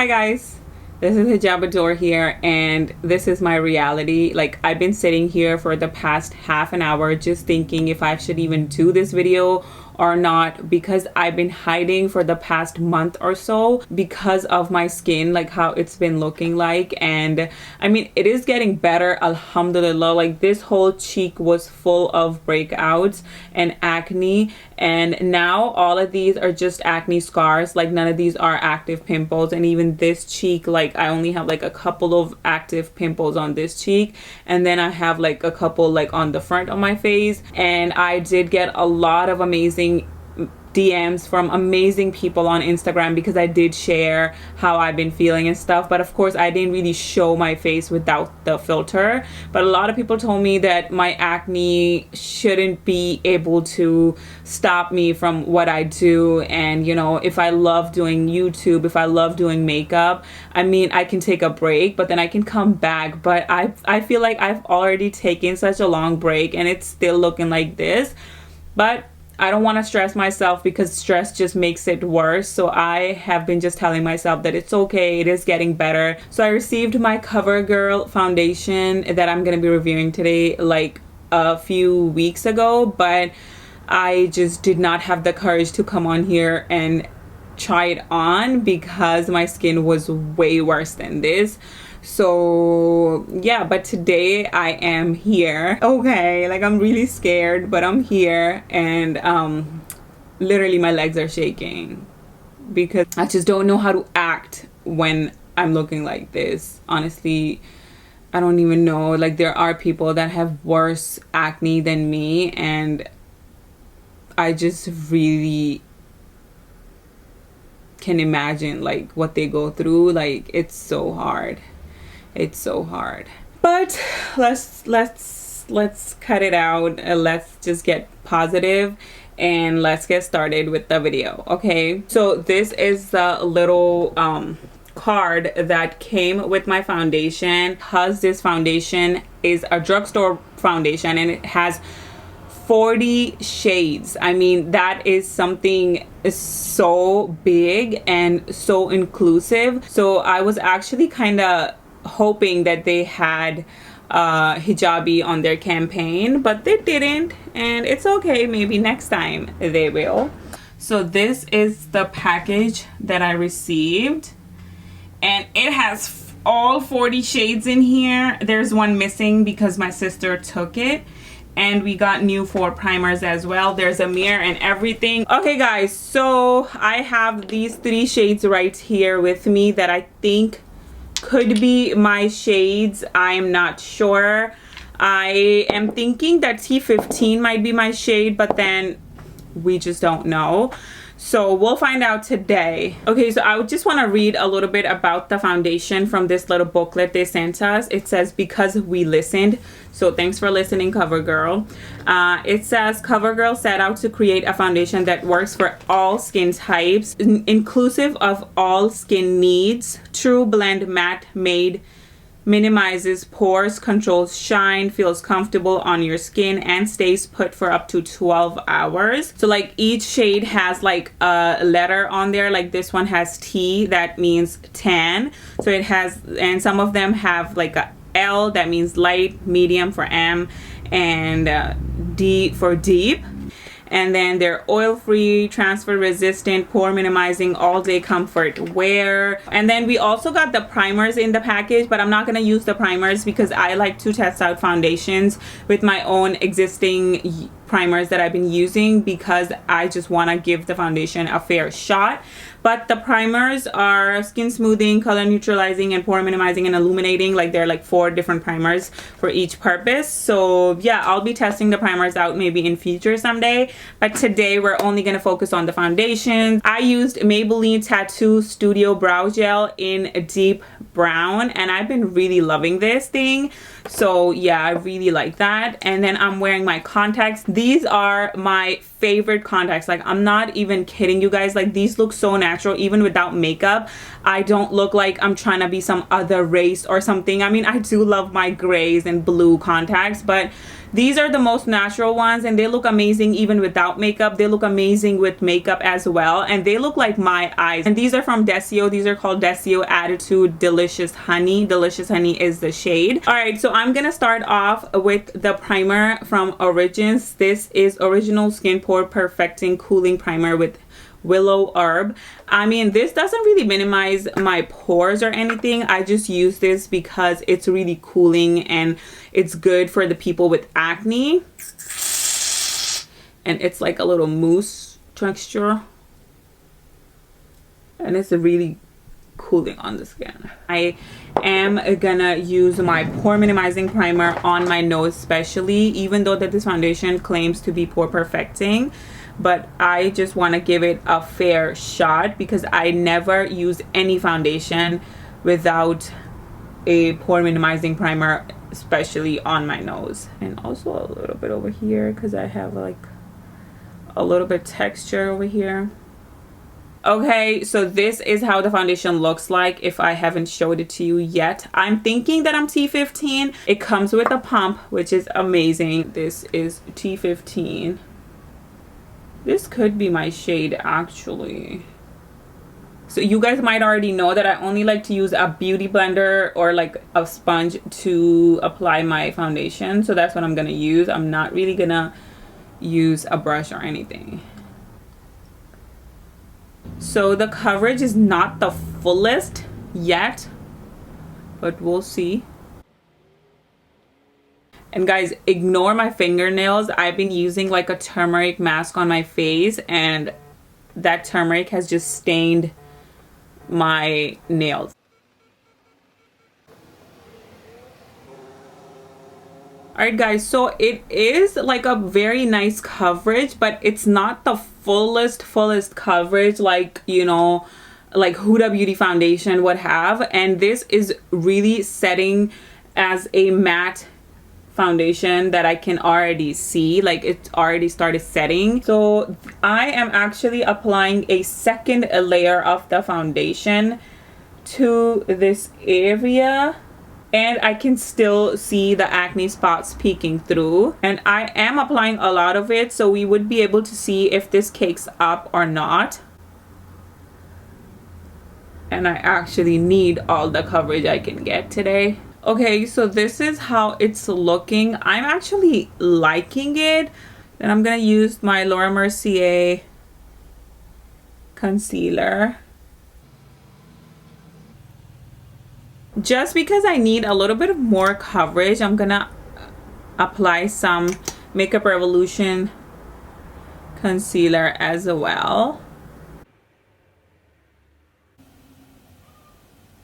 Hi guys, this is hijabadore here, and this is my reality. Like, I've been sitting here for the past half an hour just thinking if I should even do this video or not, because I've been hiding for the past month or so because of my skin, like how it's been looking like. And I mean, it is getting better, alhamdulillah. Like, this whole cheek was full of breakouts and acne, and now all of these are just acne scars. Like, none of these are active pimples. And even this cheek, like, I only have like a couple of active pimples on this cheek, and then I have like a couple like on the front of my face. And I did get a lot of amazing DMs from amazing people on Instagram because I did share how I've been feeling and stuff. But of course, I didn't really show my face without the filter. But a lot of people told me that my acne shouldn't be able to stop me from what I do. And you know, if I love doing YouTube, if I love doing makeup, I mean, I can take a break, but then I can come back. But I feel like I've already taken such a long break and it's still looking like this. But I don't want to stress myself because stress just makes it worse. So I have been just telling myself that it's okay, it is getting better. So I received my Covergirl foundation that I'm going to be reviewing today like a few weeks ago, but I just did not have the courage to come on here and try it on because my skin was way worse than this. So yeah, but today I am here. Okay, like, I'm really scared, but I'm here, and literally my legs are shaking because I just don't know how to act when I'm looking like this. Honestly, I don't even know. Like, there are people that have worse acne than me, and I just really can imagine like what they go through. Like, it's so hard. It's so hard. But let's cut it out. Let's just get positive and let's get started with the video. Okay, so this is the little card that came with my foundation, because this foundation is a drugstore foundation and it has 40 shades. I mean, that is something so big and so inclusive. So I was actually kind of hoping that they had hijabi on their campaign, but they didn't, and it's okay. Maybe next time they will. So this is the package that I received, and it has all 40 shades in here. There's one missing because my sister took it. And we got new 4 primers as well. There's a mirror and everything. Okay guys, so I have these 3 shades right here with me that I think could be my shades. I'm not sure. I am thinking that T15 might be my shade, but then we just don't know. So we'll find out today. Okay, so I just want to read a little bit about the foundation from this little booklet they sent us. It says, because we listened. So thanks for listening, Covergirl. It says, Covergirl set out to create a foundation that works for all skin types, inclusive of all skin needs. True blend matte made, minimizes pores, controls shine, feels comfortable on your skin, and stays put for up to 12 hours. So like, each shade has like a letter on there. Like, this one has T, that means tan. So it has, and some of them have like a L, that means light, medium for M, and D for deep. And then they're oil-free, transfer-resistant, pore-minimizing, all-day comfort wear. And then we also got the primers in the package, but I'm not going to use the primers because I like to test out foundations with my own existing primers that I've been using, because I just want to give the foundation a fair shot. But the primers are skin smoothing, color neutralizing, and pore minimizing and illuminating. Like, there are like 4 different primers for each purpose. So yeah, I'll be testing the primers out maybe in future someday, but today we're only going to focus on the foundation. I used Maybelline Tattoo Studio Brow Gel in deep brown, and I've been really loving this thing. So yeah, I really like that. And then I'm wearing my contacts. These are my favorite contacts. Like, I'm not even kidding you guys. Like, these look so natural even without makeup. I don't look like I'm trying to be some other race or something. I mean, I do love my grays and blue contacts, but These are the most natural ones, and they look amazing even without makeup. They look amazing with makeup as well, and they look like my eyes. And these are from Desio. These are called Desio Attitude Delicious Honey. Delicious Honey is the shade. All right, so I'm gonna start off with the primer from Origins. This is Original Skin Pore Perfecting Cooling Primer with Willow Herb. I mean, this doesn't really minimize my pores or anything. I just use this because it's really cooling and it's good for the people with acne. And it's like a little mousse texture. And it's really cooling on the skin. I am gonna use my pore minimizing primer on my nose especially, even though that this foundation claims to be pore perfecting. But I just want to give it a fair shot because I never use any foundation without a pore minimizing primer, especially on my nose. And also a little bit over here because I have like a little bit texture over here. Okay, so this is how the foundation looks like if I haven't showed it to you yet. I'm thinking that I'm T15. It comes with a pump, which is amazing. This is T15. This could be my shade actually. So you guys might already know that I only like to use a beauty blender or like a sponge to apply my foundation. So that's what I'm gonna use. I'm not really gonna use a brush or anything. So the coverage is not the fullest yet, but we'll see. And guys, ignore my fingernails. I've been using like a turmeric mask on my face, and that turmeric has just stained my nails. Alright guys, so it is like a very nice coverage, but it's not the fullest coverage like, you know, like Huda Beauty foundation would have. And this is really setting as a matte foundation that I can already see, like it's already started setting. So I am actually applying a second layer of the foundation to this area, and I can still see the acne spots peeking through, and I am applying a lot of it, so we would be able to see if this cakes up or not. And I actually need all the coverage I can get today. Okay, so this is how it's looking. I'm actually liking it. Then I'm gonna use my Laura Mercier concealer. Just because I need a little bit more coverage, I'm gonna apply some Makeup Revolution concealer as well.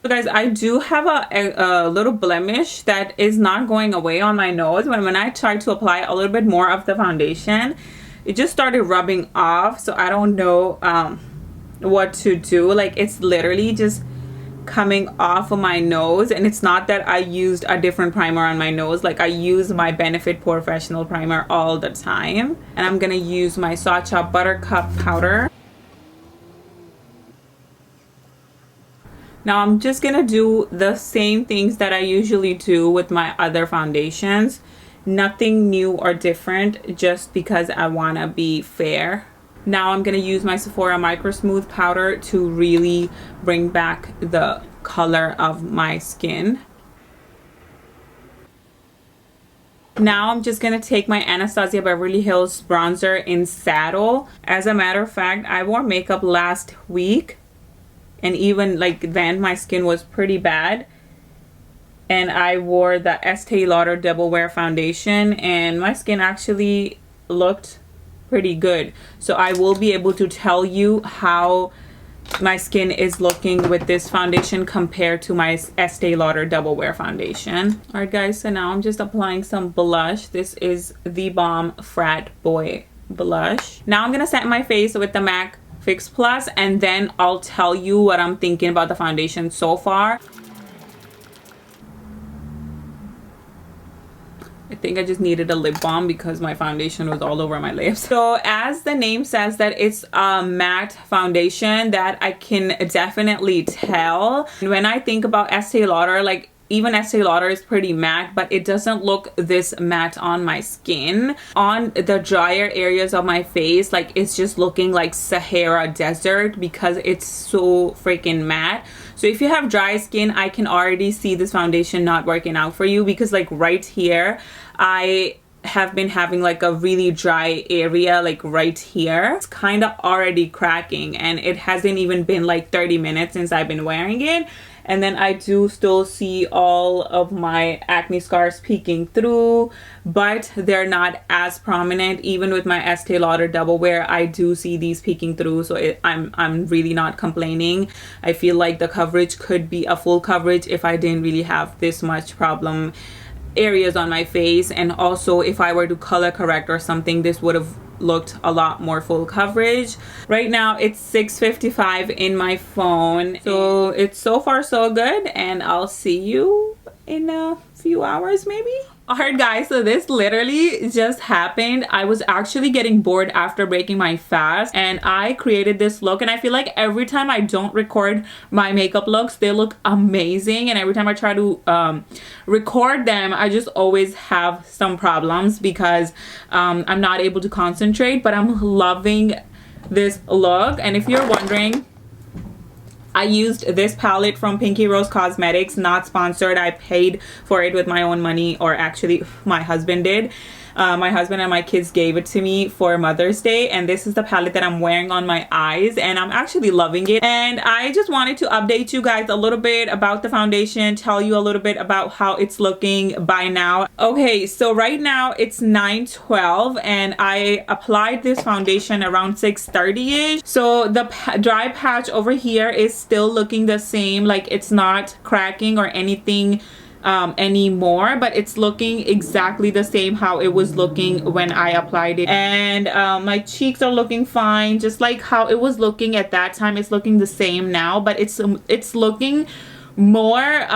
So guys, I do have a little blemish that is not going away on my nose. When I tried to apply a little bit more of the foundation, it just started rubbing off. So I don't know what to do. Like, it's literally just coming off of my nose, and it's not that I used a different primer on my nose. Like, I use my Benefit Professional primer all the time. And I'm gonna use my Sacha Buttercup powder. Now I'm just gonna do the same things that I usually do with my other foundations. Nothing new or different, just because I wanna be fair. Now I'm gonna use my Sephora Micro Smooth powder to really bring back the color of my skin. Now I'm just gonna take my Anastasia Beverly Hills bronzer in Saddle. As a matter of fact, I wore makeup last week, and even like then my skin was pretty bad, and I wore the Estee Lauder Double Wear foundation, and my skin actually looked pretty good. So I will be able to tell you how my skin is looking with this foundation compared to my Estee Lauder Double Wear foundation. Alright guys, so now I'm just applying some blush. This is the Balm Frat Boy blush. Now I'm gonna set my face with the MAC Fix Plus, and then I'll tell you what I'm thinking about the foundation so far. I think I just needed a lip balm because my foundation was all over my lips. So as the name says, that it's a matte foundation, that I can definitely tell. When I think about Estee Lauder, like even Estee Lauder is pretty matte, but it doesn't look this matte on my skin. On the drier areas of my face, like it's just looking like Sahara Desert because it's so freaking matte. So if you have dry skin, I can already see this foundation not working out for you, because like right here, I have been having like a really dry area, like right here. It's kind of already cracking, and it hasn't even been like 30 minutes since I've been wearing it. And then I do still see all of my acne scars peeking through, but they're not as prominent. Even with my Estee Lauder Double Wear, I do see these peeking through, so I'm really not complaining. I feel like the coverage could be a full coverage if I didn't really have this much problem areas on my face. And also if I were to color correct or something, this would have looked a lot more full coverage. Right now it's 6:55 in my phone, so it's so far so good, and I'll see you in a few hours maybe. Alright guys, so this literally just happened. I was actually getting bored after breaking my fast, and I created this look, and I feel like every time I don't record my makeup looks, they look amazing, and every time I try to record them, I just always have some problems because I'm not able to concentrate. But I'm loving this look. And if you're wondering, I used this palette from Pinky Rose Cosmetics, not sponsored. I paid for it with my own money, or actually my husband did. My husband and my kids gave it to me for Mother's Day, and this is the palette that I'm wearing on my eyes, and I'm actually loving it. And I just wanted to update you guys a little bit about the foundation, tell you a little bit about how it's looking by now. Okay, so right now it's 9:12, and I applied this foundation around 6:30ish. So the dry patch over here is still looking the same, like it's not cracking or anything anymore, but it's looking exactly the same how it was looking when I applied it. And my cheeks are looking fine, just like how it was looking at that time. It's looking the same now, but it's looking more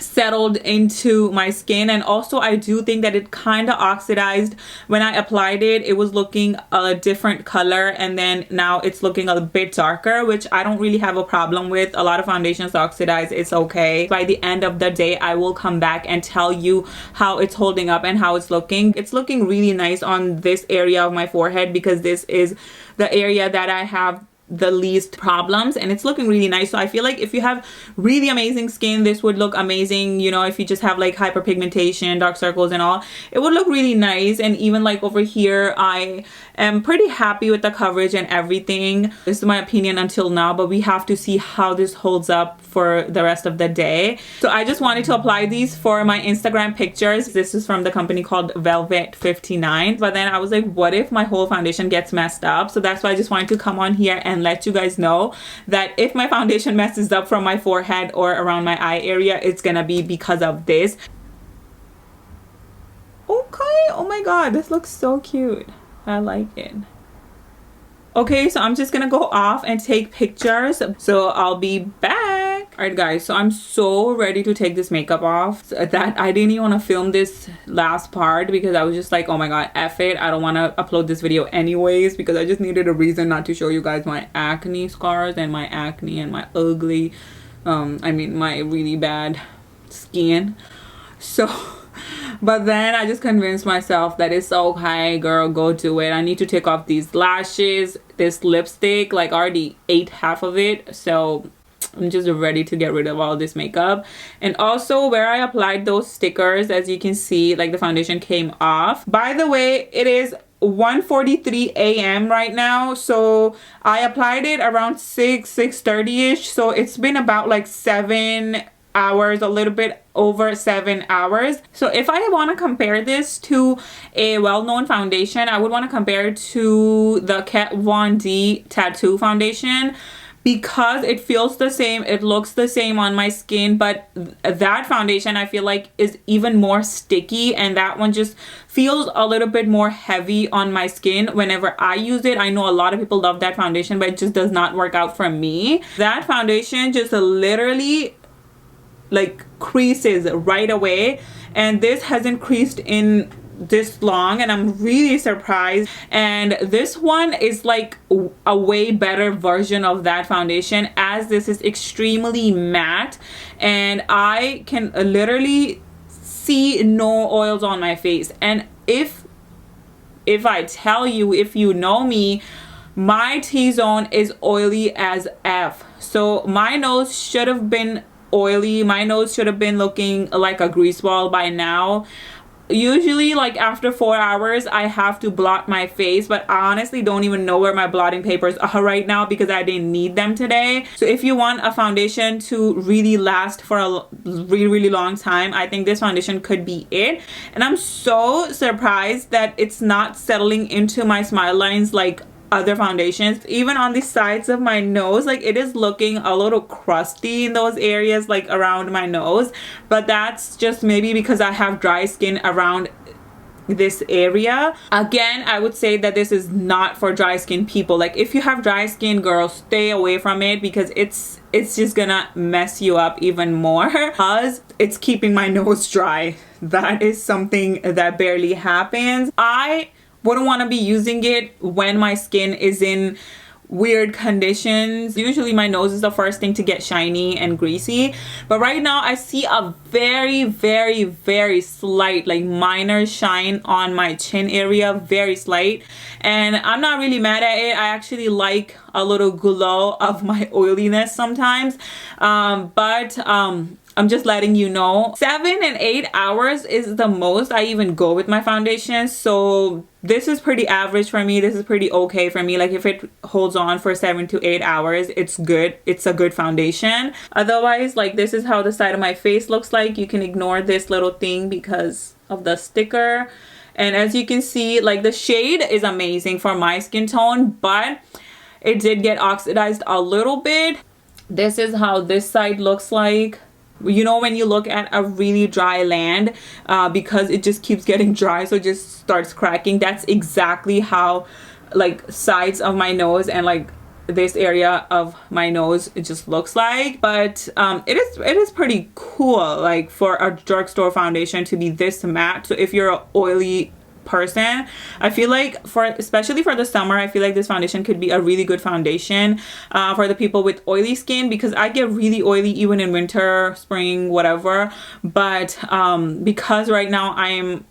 settled into my skin. And also I do think that it kind of oxidized when I applied it. It was looking a different color, and then now it's looking a bit darker, which I don't really have a problem with. A lot of foundations oxidize, it's okay. By the end of the day, I will come back and tell you how it's holding up and how it's looking. It's looking really nice on this area of my forehead, because this is the area that I have the least problems, and it's looking really nice. So I feel like if you have really amazing skin, this would look amazing. You know, if you just have like hyperpigmentation, dark circles and all, it would look really nice. And even like over here, I am pretty happy with the coverage and everything. This is my opinion until now, but we have to see how this holds up for the rest of the day. So I just wanted to apply these for my Instagram pictures. This is from the company called Velvet 59, but then I was like, what if my whole foundation gets messed up? So that's why I just wanted to come on here and let you guys know that if my foundation messes up from my forehead or around my eye area, it's gonna be because of this. Okay, oh my god, this looks so cute. I like it. Okay, so I'm just gonna go off and take pictures, so I'll be back. All right guys, so I'm so ready to take this makeup off. So that I didn't even want to film this last part because I was just like, oh my god, F it, I don't want to upload this video anyways, because I just needed a reason not to show you guys my acne scars and my acne and my ugly I mean my really bad skin. So but then I just convinced myself that it's okay, girl, go do it. I need to take off these lashes, this lipstick, like I already ate half of it, so I'm just ready to get rid of all this makeup. And also where I applied those stickers, as you can see, like the foundation came off. By the way, it is 1:43 a.m. right now, so I applied it around 6:30ish, so it's been about like 7 hours, a little bit over 7 hours. So if I want to compare this to a well-known foundation, I would want to compare it to the Kat Von D Tattoo foundation, because it feels the same, it looks the same on my skin, but that foundation I feel like is even more sticky, and that one just feels a little bit more heavy on my skin whenever I use it. I know a lot of people love that foundation, but it just does not work out for me. That foundation just literally like creases right away, and this hasn't creased in this long, and I'm really surprised. And this one is like a way better version of that foundation, as this is extremely matte and I can literally see no oils on my face. And if I tell you, if you know me, my T-zone is oily as F. So my nose should have been oily. My nose should have been looking like a grease ball by now. Usually, like after 4 hours, I have to blot my face, but I honestly don't even know where my blotting papers are right now because I didn't need them today. So if you want a foundation to really last for a really long time, I think this foundation could be it. And I'm so surprised that it's not settling into my smile lines like other foundations. Even on the sides of my nose, like it is looking a little crusty in those areas like around my nose, but that's just maybe because I have dry skin around this area. Again, I would say that this is not for dry skin people. Like if you have dry skin, girl, stay away from it because it's just gonna mess you up even more because it's keeping my nose dry. That is something that barely happens. I wouldn't want to be using it when my skin is in weird conditions. Usually my nose is the first thing to get shiny and greasy, but right now I see a very slight, like minor shine on my chin area, very slight, and I'm not really mad at it. I actually like a little glow of my oiliness sometimes, but I'm just letting you know 7 and 8 hours is the most I even go with my foundation. So this is pretty average for me. This is pretty okay for me. Like if it holds on for 7 to 8 hours, it's good. It's a good foundation. Otherwise, like this is how the side of my face looks like. You can ignore this little thing because of the sticker. And as you can see, like the shade is amazing for my skin tone, but it did get oxidized a little bit. This is how this side looks like. You know, when you look at a really dry land, because it just keeps getting dry, so it just starts cracking. That's exactly how like sides of my nose and like this area of my nose it just looks like. But it is pretty cool, like for a drugstore foundation to be this matte. So if you're an oily person, I feel like especially for the summer, I feel like this foundation could be a really good foundation for the people with oily skin, because I get really oily even in winter, spring, whatever. But because right now I'm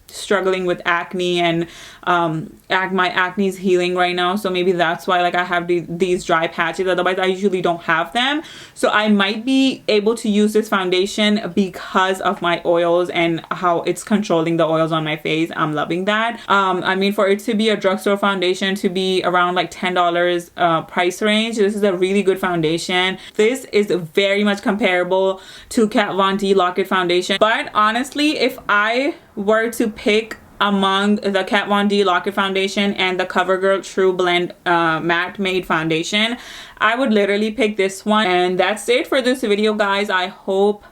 struggling with acne and my acne is healing right now, so maybe that's why like I have these dry patches. Otherwise I usually don't have them, so I might be able to use this foundation because of my oils and how it's controlling the oils on my face. I'm loving that. I mean, for it to be a drugstore foundation, to be around like $10 price range, this is a really good foundation. This is very much comparable to Kat Von D Lock-It foundation, but honestly, if I were to pick among the Kat Von D Lock-It foundation and the Covergirl True Blend matte made foundation, I would literally pick this one. And that's it for this video, guys. I hope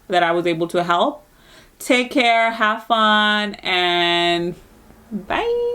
that I was able to help. Take care, have fun, and bye.